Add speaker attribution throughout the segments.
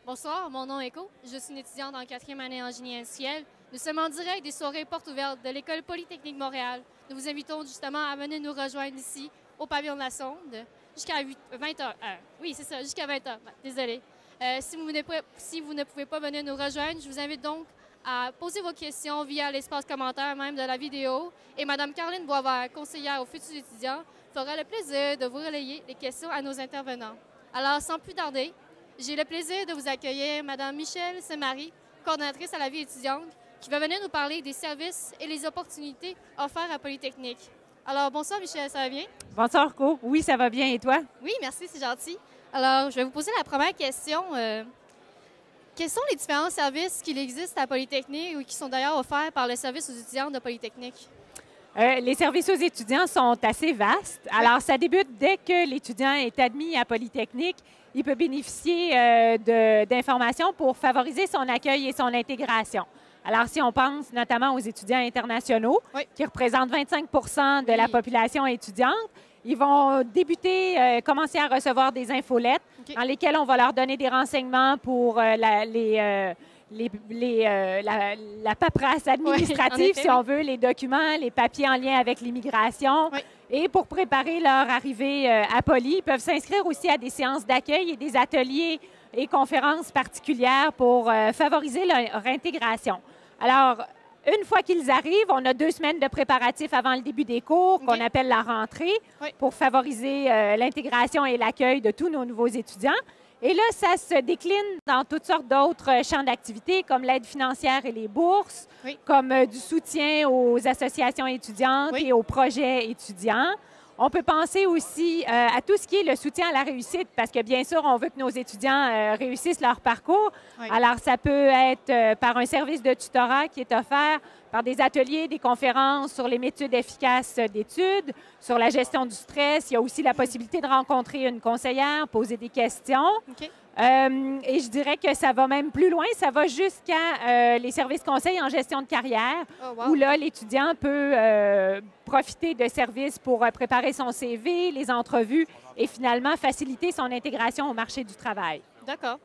Speaker 1: Bonsoir, mon nom est Co. Je suis une étudiante en quatrième année en génie industriel. Nous sommes en direct des soirées portes ouvertes de l'École polytechnique Montréal. Nous vous invitons justement à venir nous rejoindre ici, au pavillon de la Sonde, jusqu'à 20 heures. Oui, c'est ça, jusqu'à 20 heures. Désolée. Si vous ne pouvez pas venir nous rejoindre, je vous invite donc à poser vos questions via l'espace commentaire même de la vidéo. Et Mme Caroline Boisvert, conseillère aux futurs étudiants, fera le plaisir de vous relayer les questions à nos intervenants. Alors, sans plus tarder, j'ai le plaisir de vous accueillir Mme Michèle Semari, coordonnatrice à la vie étudiante, qui va venir nous parler des services et les opportunités offertes à Polytechnique. Alors, bonsoir Michèle, ça va bien?
Speaker 2: Bonsoir, Co. Oui, ça va bien. Et toi?
Speaker 1: Oui, merci, c'est gentil. Alors, je vais vous poser la première question. Quels sont les différents services qui existent à Polytechnique ou qui sont d'ailleurs offerts par le service aux étudiants de Polytechnique?
Speaker 2: Les services aux étudiants sont assez vastes. Alors, ça débute dès que l'étudiant est admis à Polytechnique. Il peut bénéficier d'informations pour favoriser son accueil et son intégration. Alors, si on pense notamment aux étudiants internationaux, qui représentent 25 de la population étudiante, ils vont commencer à recevoir des infolettes dans lesquelles on va leur donner des renseignements pour la paperasse administrative, si on veut, les documents, les papiers en lien avec l'immigration. Et pour préparer leur arrivée à Poly, ils peuvent s'inscrire aussi à des séances d'accueil et des ateliers et conférences particulières pour favoriser leur intégration. Alors, une fois qu'ils arrivent, on a 2 semaines de préparatifs avant le début des cours, qu'on appelle la rentrée, pour favoriser l'intégration et l'accueil de tous nos nouveaux étudiants. Et là, ça se décline dans toutes sortes d'autres champs d'activité, comme l'aide financière et les bourses, comme du soutien aux associations étudiantes et aux projets étudiants. On peut penser aussi à tout ce qui est le soutien à la réussite, parce que bien sûr, on veut que nos étudiants réussissent leur parcours. Alors, ça peut être par un service de tutorat qui est offert, par des ateliers, des conférences sur les méthodes efficaces d'études, sur la gestion du stress. Il y a aussi la possibilité de rencontrer une conseillère, poser des questions. Et je dirais que ça va même plus loin. Ça va jusqu'à les services conseils en gestion de carrière, où là, l'étudiant peut profiter de services pour préparer son CV, les entrevues et finalement faciliter son intégration au marché du travail.
Speaker 1: D'accord.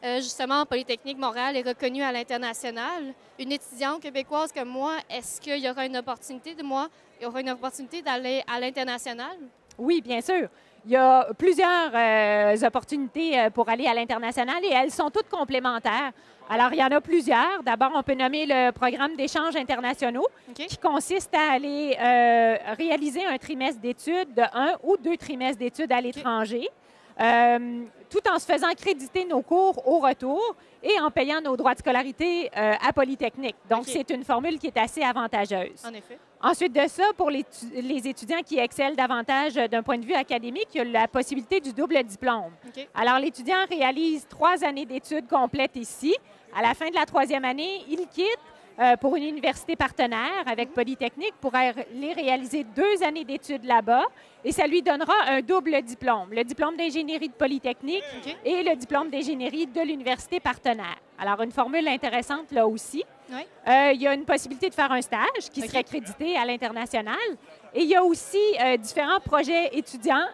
Speaker 1: Justement, Polytechnique Montréal est reconnue à l'international. Une étudiante québécoise comme moi, est-ce qu'il y aura une opportunité d'aller à l'international?
Speaker 2: Oui, bien sûr. Il y a plusieurs opportunités pour aller à l'international et elles sont toutes complémentaires. Alors, il y en a plusieurs. D'abord, on peut nommer le programme d'échanges internationaux qui consiste à aller réaliser un trimestre d'études, de 1 ou 2 trimestres d'études à l'étranger. Tout en se faisant créditer nos cours au retour et en payant nos droits de scolarité à Polytechnique. Donc, c'est une formule qui est assez avantageuse.
Speaker 1: En effet.
Speaker 2: Ensuite de ça, pour les étudiants qui excellent davantage d'un point de vue académique, il y a la possibilité du double diplôme. Alors, l'étudiant réalise 3 années d'études complètes ici. À la fin de la 3e année, il quitte pour une université partenaire avec Polytechnique pour aller réaliser 2 années d'études là-bas et ça lui donnera un double diplôme, le diplôme d'ingénierie de Polytechnique et le diplôme d'ingénierie de l'université partenaire. Alors, une formule intéressante là aussi. Il y a une possibilité de faire un stage qui serait crédité à l'international et il y a aussi différents projets étudiants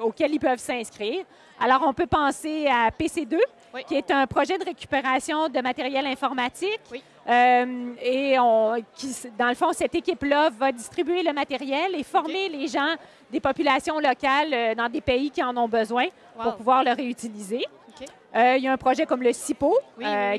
Speaker 2: auxquels ils peuvent s'inscrire. Alors, on peut penser à PC2, qui est un projet de récupération de matériel informatique. Et dans le fond, cette équipe-là va distribuer le matériel et former les gens des populations locales dans des pays qui en ont besoin pour pouvoir le réutiliser. Il y a un projet comme le CIPO,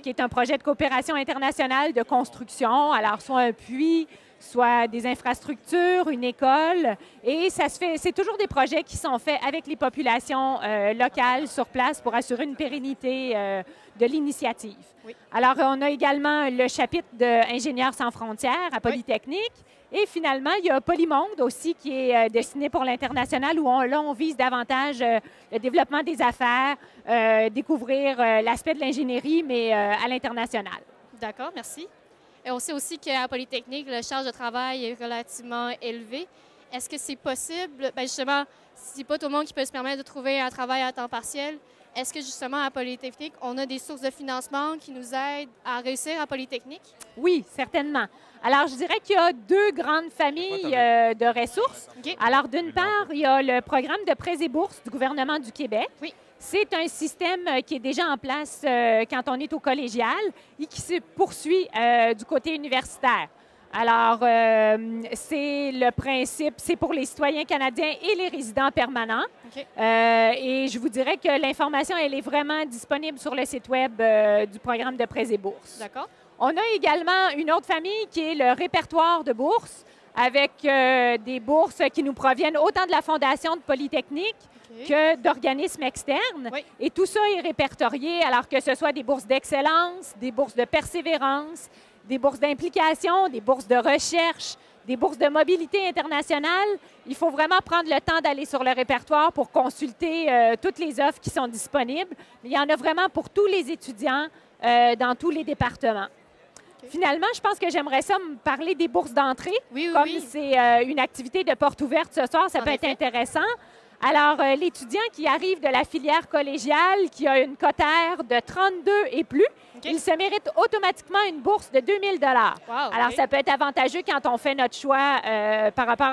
Speaker 2: qui est un projet de coopération internationale de construction. Alors, soit un puits, soit des infrastructures, une école. Et c'est toujours des projets qui sont faits avec les populations locales sur place pour assurer une pérennité de l'initiative. Alors, on a également le chapitre d'Ingénieurs sans frontières à Polytechnique. Et finalement, il y a Polymonde aussi qui est destiné pour l'international où on vise davantage le développement des affaires, découvrir l'aspect de l'ingénierie, mais à l'international.
Speaker 1: D'accord, merci. Et on sait aussi qu'à Polytechnique, la charge de travail est relativement élevée. Est-ce que c'est possible? Bien justement, c'est pas tout le monde qui peut se permettre de trouver un travail à temps partiel. Est-ce que justement à Polytechnique, on a des sources de financement qui nous aident à réussir à Polytechnique?
Speaker 2: Oui, certainement. Alors, je dirais qu'il y a 2 grandes familles de ressources. Alors, d'une part, il y a le programme de prêts et bourses du gouvernement du Québec. C'est un système qui est déjà en place quand on est au collégial et qui se poursuit du côté universitaire. Alors, c'est le principe, c'est pour les citoyens canadiens et les résidents permanents.
Speaker 1: OK.
Speaker 2: Et je vous dirais que l'information, elle est vraiment disponible sur le site web du programme de prêts et bourses.
Speaker 1: D'accord.
Speaker 2: On a également une autre famille qui est le répertoire de bourses, avec des bourses qui nous proviennent autant de la Fondation de Polytechnique que d'organismes externes.
Speaker 1: Oui.
Speaker 2: Et tout ça est répertorié, alors que ce soit des bourses d'excellence, des bourses de persévérance, des bourses d'implication, des bourses de recherche, des bourses de mobilité internationale. Il faut vraiment prendre le temps d'aller sur le répertoire pour consulter toutes les offres qui sont disponibles. Mais il y en a vraiment pour tous les étudiants dans tous les départements.
Speaker 1: Okay.
Speaker 2: Finalement, je pense que j'aimerais ça me parler des bourses d'entrée.
Speaker 1: Oui, oui,
Speaker 2: Comme
Speaker 1: oui.
Speaker 2: c'est une activité de porte ouverte ce soir, ça
Speaker 1: En
Speaker 2: peut
Speaker 1: effet.
Speaker 2: être intéressant. Alors, l'étudiant qui arrive de la filière collégiale, qui a une cotère de 32 et plus,
Speaker 1: OK.
Speaker 2: il se mérite automatiquement une bourse de 2 000
Speaker 1: Wow,
Speaker 2: Alors,
Speaker 1: OK.
Speaker 2: ça peut être avantageux quand on fait notre choix par rapport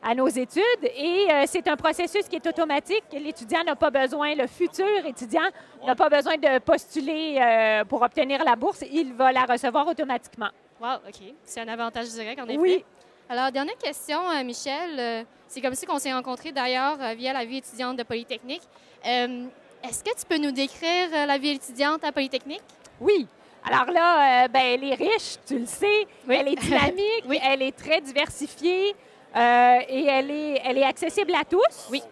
Speaker 2: à nos études. Et c'est un processus qui est automatique. L'étudiant n'a pas besoin, le futur étudiant n'a pas besoin de postuler pour obtenir la bourse. Il va la recevoir automatiquement.
Speaker 1: Wow, OK. C'est un avantage direct, en effet.
Speaker 2: Oui.
Speaker 1: Alors, dernière question, Michel. C'est comme ça qu'on s'est rencontrés d'ailleurs via la vie étudiante de Polytechnique. Est-ce que tu peux nous décrire la vie étudiante à Polytechnique?
Speaker 2: Oui. Alors là, ben, elle est riche, tu le sais.
Speaker 1: Oui.
Speaker 2: Elle est dynamique,
Speaker 1: Oui.
Speaker 2: elle est très diversifiée et elle est accessible à tous.
Speaker 1: Oui.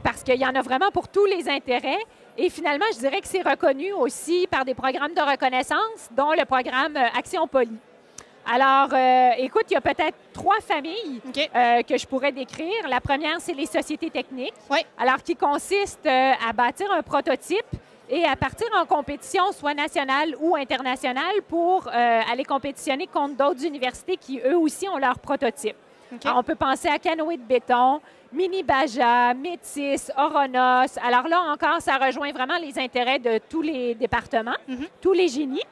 Speaker 2: Parce qu'il y en a vraiment pour tous les intérêts. Et finalement, je dirais que c'est reconnu aussi par des programmes de reconnaissance, dont le programme Action Poly. Alors, écoute, il y a peut-être 3 familles
Speaker 1: OK.
Speaker 2: que je pourrais décrire. La première, c'est les sociétés techniques.
Speaker 1: Oui.
Speaker 2: Alors, qui consiste à bâtir un prototype et à partir en compétition, soit nationale ou internationale, pour aller compétitionner contre d'autres universités qui, eux aussi, ont leur prototype.
Speaker 1: OK.
Speaker 2: Alors, on peut penser à Canoë de béton, Mini-Baja, Métis, Oronos. Alors là encore, ça rejoint vraiment les intérêts de tous les départements, tous les génies.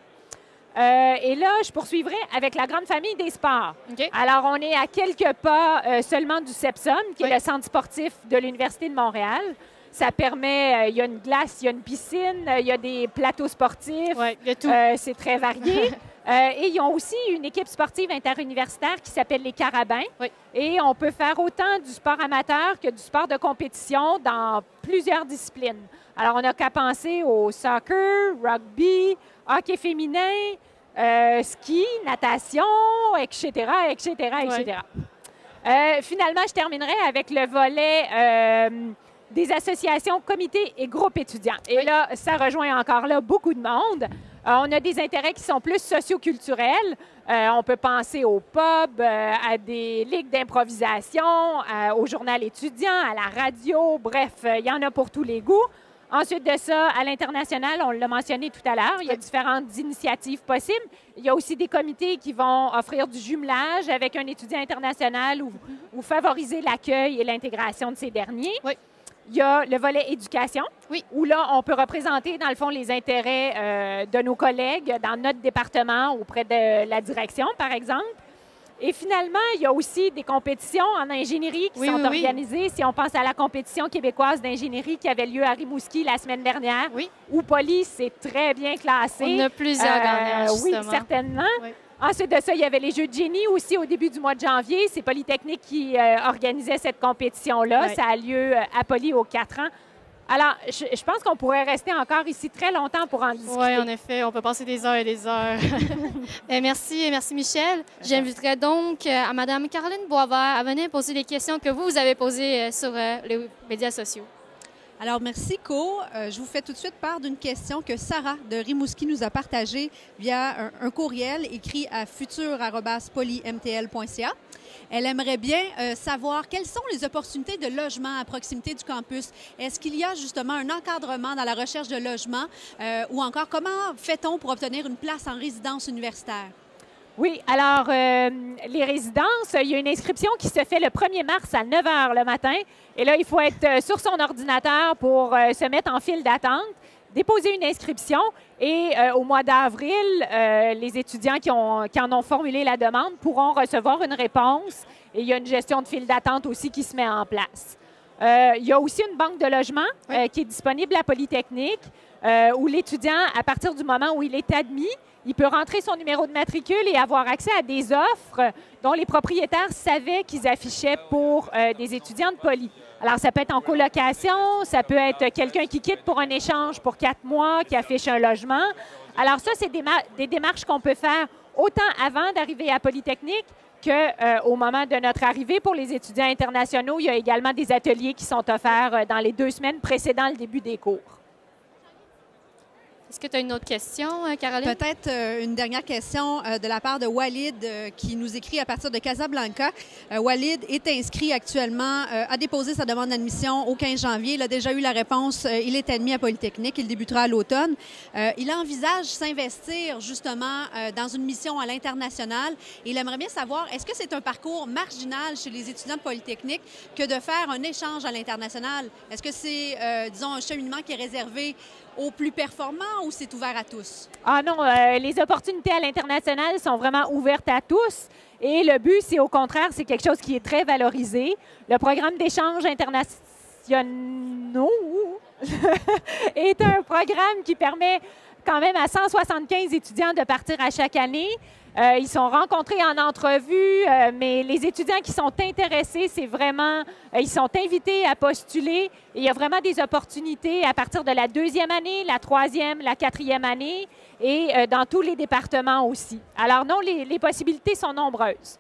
Speaker 2: Et là, je poursuivrai avec la grande famille des sports.
Speaker 1: OK.
Speaker 2: Alors, on est à quelques pas seulement du CEPSOM, qui
Speaker 1: Oui.
Speaker 2: est le centre sportif de l'Université de Montréal. Ça permet, il y a une glace, il y a une piscine, il y a des plateaux sportifs.
Speaker 1: Oui, il y a tout.
Speaker 2: C'est très varié. Et ils ont aussi une équipe sportive interuniversitaire qui s'appelle les Carabins.
Speaker 1: Oui.
Speaker 2: Et on peut faire autant du sport amateur que du sport de compétition dans plusieurs disciplines. Alors, on n'a qu'à penser au soccer, rugby, hockey féminin, ski, natation, etc., etc., etc. Finalement, je terminerai avec le volet des associations, comités et groupes étudiants. Et là, ça rejoint encore là beaucoup de monde. On a des intérêts qui sont plus socioculturels. On peut penser au pub, à des ligues d'improvisation, au journal étudiant, à la radio. Bref, il y en a pour tous les goûts. Ensuite de ça, à l'international, on l'a mentionné tout à l'heure, il y a différentes initiatives possibles. Il y a aussi des comités qui vont offrir du jumelage avec un étudiant international ou favoriser l'accueil et l'intégration de ces derniers.
Speaker 1: Oui.
Speaker 2: Il y a le volet éducation,
Speaker 1: Oui.
Speaker 2: où là, on peut représenter, dans le fond, les intérêts de nos collègues dans notre département auprès de la direction, par exemple. Et finalement, il y a aussi des compétitions en ingénierie qui sont organisées. Si on pense à la compétition québécoise d'ingénierie qui avait lieu à Rimouski la semaine dernière,
Speaker 1: Oui.
Speaker 2: où Poly s'est très bien classé.
Speaker 1: On a plusieurs gagnants,
Speaker 2: Oui,
Speaker 1: justement.
Speaker 2: certainement.
Speaker 1: Oui.
Speaker 2: Ensuite de ça, il y avait les Jeux de génie aussi au début du mois de janvier. C'est Polytechnique qui organisait cette compétition-là.
Speaker 1: Oui.
Speaker 2: Ça a lieu à Poly aux 4 ans. Alors, je pense qu'on pourrait rester encore ici très longtemps pour en discuter.
Speaker 1: Oui, en effet, on peut passer des heures et des heures. Merci Michel. J'inviterai donc à Mme Caroline Boisvert à venir poser les questions que vous avez posées sur les médias sociaux.
Speaker 3: Alors, merci, Co. Je vous fais tout de suite part d'une question que Sarah de Rimouski nous a partagée via un courriel écrit à futur@polymtl.ca. Elle aimerait bien savoir quelles sont les opportunités de logement à proximité du campus. Est-ce qu'il y a justement un encadrement dans la recherche de logement ou encore comment fait-on pour obtenir une place en résidence universitaire?
Speaker 2: Oui, alors, les résidences, il y a une inscription qui se fait le 1er mars à 9 h le matin. Et là, il faut être sur son ordinateur pour se mettre en file d'attente, déposer une inscription. Et au mois d'avril, les étudiants qui en ont formulé la demande pourront recevoir une réponse. Et il y a une gestion de file d'attente aussi qui se met en place. Il y a aussi une banque de logement qui est disponible à Polytechnique, où l'étudiant, à partir du moment où il est admis, il peut rentrer son numéro de matricule et avoir accès à des offres dont les propriétaires savaient qu'ils affichaient pour des étudiants de Poly. Alors, ça peut être en colocation, ça peut être quelqu'un qui quitte pour un échange pour 4 mois, qui affiche un logement. Alors ça, c'est des démarches qu'on peut faire autant avant d'arriver à Polytechnique qu'au moment de notre arrivée. Pour les étudiants internationaux, il y a également des ateliers qui sont offerts dans les 2 semaines précédant le début des cours.
Speaker 1: Est-ce que tu as une autre question, Caroline?
Speaker 3: Peut-être une dernière question de la part de Walid qui nous écrit à partir de Casablanca. Walid est inscrit actuellement, a déposé sa demande d'admission au 15 janvier. Il a déjà eu la réponse. Il est admis à Polytechnique. Il débutera à l'automne. Il envisage s'investir justement dans une mission à l'international. Il aimerait bien savoir, est-ce que c'est un parcours marginal chez les étudiants de Polytechnique que de faire un échange à l'international? Est-ce que c'est, disons, un cheminement qui est réservé aux plus performants ou c'est ouvert à tous?
Speaker 2: Ah non, les opportunités à l'international sont vraiment ouvertes à tous. Et le but, c'est au contraire, c'est quelque chose qui est très valorisé. Le programme d'échanges internationaux est un programme qui permet quand même à 175 étudiants de partir à chaque année. Ils sont rencontrés en entrevue, mais les étudiants qui sont intéressés, c'est vraiment, ils sont invités à postuler. Et il y a vraiment des opportunités à partir de la 2e année, la 3e, la 4e année et dans tous les départements aussi. Alors non, les possibilités sont nombreuses.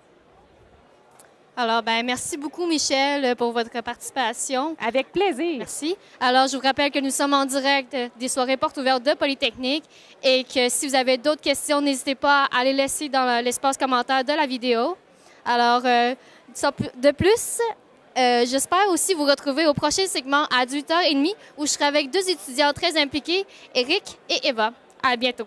Speaker 1: Alors, merci beaucoup, Michel, pour votre participation.
Speaker 2: Avec plaisir.
Speaker 1: Merci. Alors, je vous rappelle que nous sommes en direct des soirées portes ouvertes de Polytechnique et que si vous avez d'autres questions, n'hésitez pas à les laisser dans l'espace commentaire de la vidéo. Alors, de plus, j'espère aussi vous retrouver au prochain segment à 18h30 où je serai avec 2 étudiants très impliqués, Eric et Eva. À bientôt.